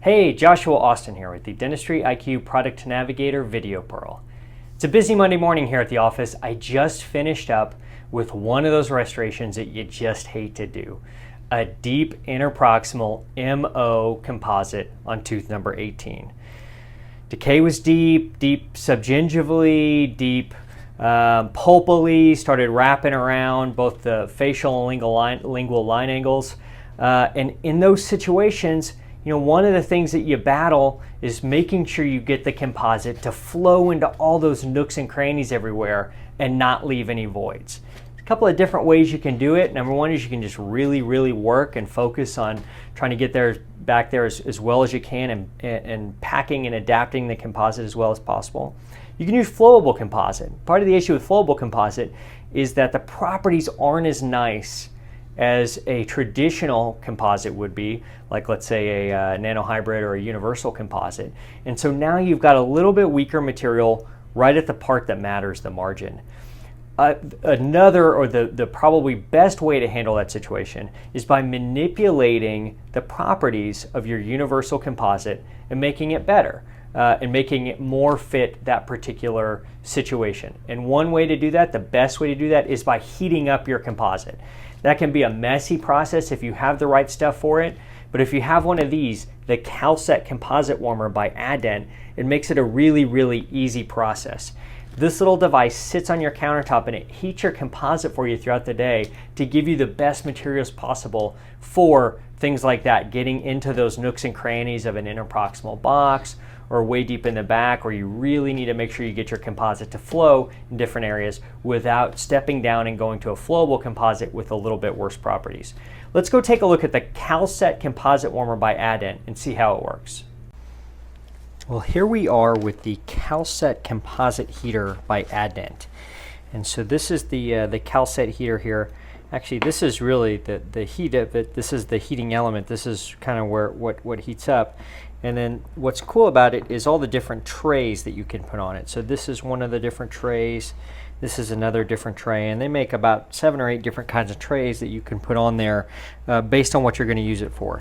Hey, Joshua Austin here with the Dentistry IQ Product Navigator Video Pearl. It's a busy Monday morning here at the office. I just finished up with one of those restorations that you just hate to do. A deep interproximal MO composite on tooth number 18. Decay was deep subgingivally, deep pulpally, started wrapping around both the facial and lingual line angles. And in those situations, one of the things that you battle is making sure you get the composite to flow into all those nooks and crannies everywhere and not leave any voids. A couple of different ways you can do it. Number one is you can just really work and focus on trying to get back there as well as you can and packing and adapting the composite as well as possible. You can use flowable composite. Part of the issue with flowable composite is that the properties aren't as nice as a traditional composite would be, like let's say a nano hybrid or a universal composite. And so now you've got a little bit weaker material right at the part that matters, the margin. The probably best way to handle that situation is by manipulating the properties of your universal composite and making it better. And making it more fit that particular situation. And one way to do that, the best way to do that, is by heating up your composite. That can be a messy process if you have the right stuff for it, but if you have one of these, the Calset composite warmer by AdDent, it makes it a really easy process. This little device sits on your countertop and it heats your composite for you throughout the day to give you the best materials possible for things like that, getting into those nooks and crannies of an interproximal box or way deep in the back, where you really need to make sure you get your composite to flow in different areas without stepping down and going to a flowable composite with a little bit worse properties. Let's go take a look at the Calset composite warmer by AdDent and see how it works. Well, here we are with the Calset composite heater by AdDent. And so this is the Calset heater here. Actually, this is really the heat of it. This is the heating element. This is kind of what heats up. And then what's cool about it is all the different trays that you can put on it. So this is one of the different trays. This is another different tray. And they make about 7 or 8 different kinds of trays that you can put on there based on what you're going to use it for.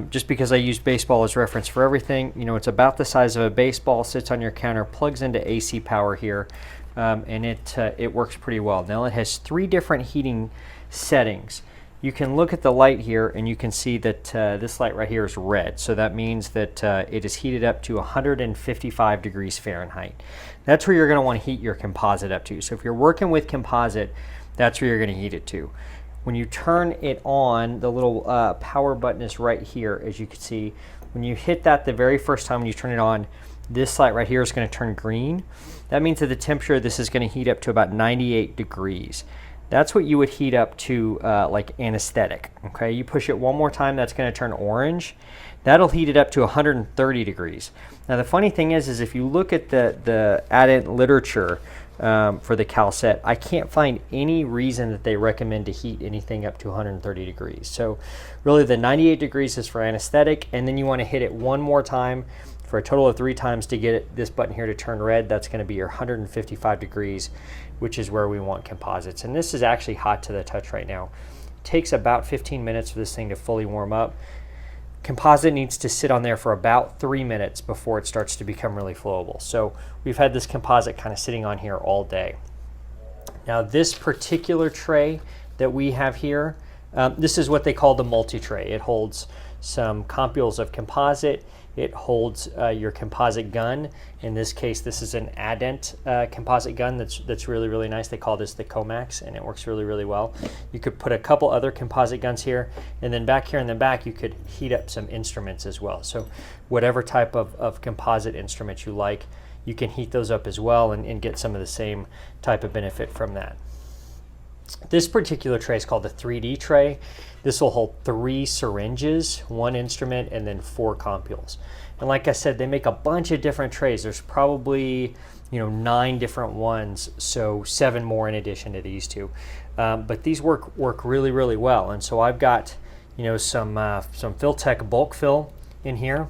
Just because I use baseball as reference for everything, it's about the size of a baseball, sits on your counter, plugs into AC power here, and it works pretty well. Now it has 3 different heating settings. You can look at the light here and you can see that this light right here is red. So that means that it is heated up to 155 degrees Fahrenheit. That's where you're going to want to heat your composite up to. So if you're working with composite, that's where you're going to heat it to. When you turn it on, the little power button is right here, as you can see. When you hit that the very first time when you turn it on, this light right here is going to turn green. That means that the temperature of this is going to heat up to about 98 degrees. That's what you would heat up to like anesthetic. Okay, you push it one more time, that's going to turn orange. That'll heat it up to 130 degrees. Now the funny thing is if you look at the AdDent literature for the Calset, I can't find any reason that they recommend to heat anything up to 130 degrees. So really the 98 degrees is for anesthetic, and then you want to hit it one more time for a total of 3 times to get this button here to turn red. That's going to be your 155 degrees, which is where we want composites. And this is actually hot to the touch right now. It takes about 15 minutes for this thing to fully warm up. Composite needs to sit on there for about 3 minutes before it starts to become really flowable. So we've had this composite kind of sitting on here all day. Now this particular tray that we have here, this is what they call the multi-tray. It holds some compules of composite. It holds your composite gun. In this case, this is an AdDent composite gun that's really nice. They call this the Comax, and it works really well. You could put a couple other composite guns here, and then back here in the back, you could heat up some instruments as well. So whatever type of composite instruments you like, you can heat those up as well and get some of the same type of benefit from that. This particular tray is called the 3D tray. This will hold 3 syringes, 1 instrument, and then 4 compules. And like I said, they make a bunch of different trays. There's probably 9 different ones, so 7 more in addition to these 2. But these work really well. And so I've got some Filtech bulk fill in here,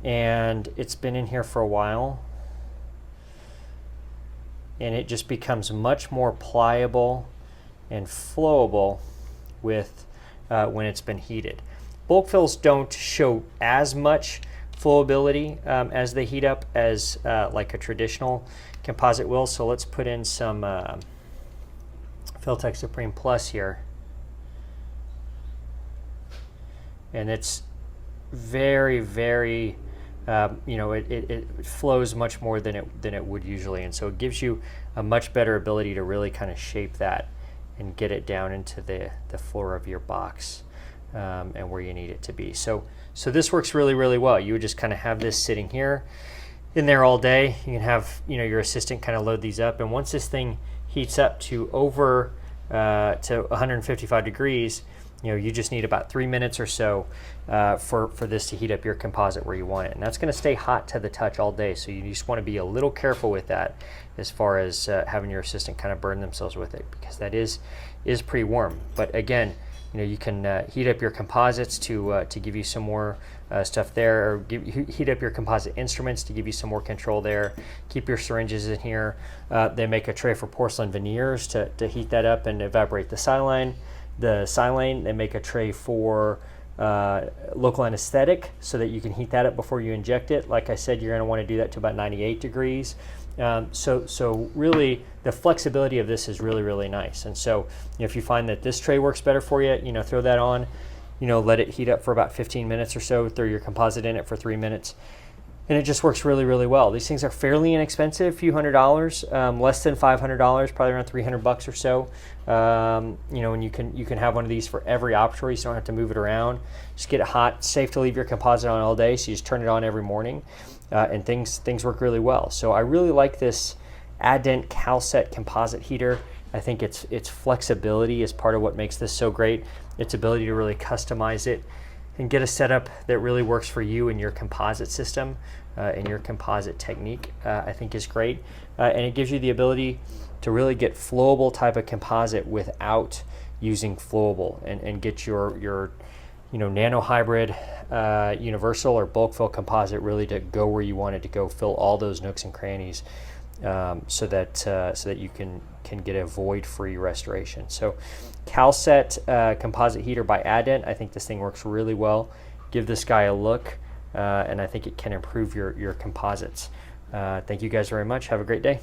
and it's been in here for a while. And it just becomes much more pliable and flowable with when it's been heated. Bulk fills don't show as much flowability as they heat up as like a traditional composite will. So let's put in some Filtech Supreme Plus here. And it's very, very, it flows much more than it would usually. And so it gives you a much better ability to really kind of shape that and get it down into the floor of your box and where you need it to be. So this works really, really well. You would just kind of have this sitting here in there all day. You can have, your assistant kind of load these up. And once this thing heats up to over to 155 degrees, you just need about 3 minutes or so for this to heat up your composite where you want it. And that's going to stay hot to the touch all day. So you just want to be a little careful with that as far as having your assistant kind of burn themselves with it, because that is pretty warm. But again, you can heat up your composites to give you some more stuff there, or heat up your composite instruments to give you some more control there. Keep your syringes in here. They make a tray for porcelain veneers to heat that up and evaporate the silane. They make a tray for local anesthetic so that you can heat that up before you inject it. Like I said, you're going to want to do that to about 98 degrees. So really the flexibility of this is really, really nice. And so if you find that this tray works better for you, throw that on, let it heat up for about 15 minutes or so, throw your composite in it for 3 minutes. And it just works really, really well. These things are fairly inexpensive, a few $100s, less than $500, probably around $300 or so. And you can have one of these for every operatory, so you don't have to move it around. Just get it hot, safe to leave your composite on all day, so you just turn it on every morning, and things work really well. So I really like this AdDent Calset composite heater. I think its flexibility is part of what makes this so great. Its ability to really customize it and get a setup that really works for you and your composite system and your composite technique, I think is great. And it gives you the ability to really get flowable type of composite without using flowable, and get your nano hybrid universal or bulk fill composite really to go where you want it to go, fill all those nooks and crannies, so that you can get a void-free restoration. So Calset composite heater by AdDent, I think this thing works really well. Give this guy a look, and I think it can improve your composites. Thank you guys very much. Have a great day.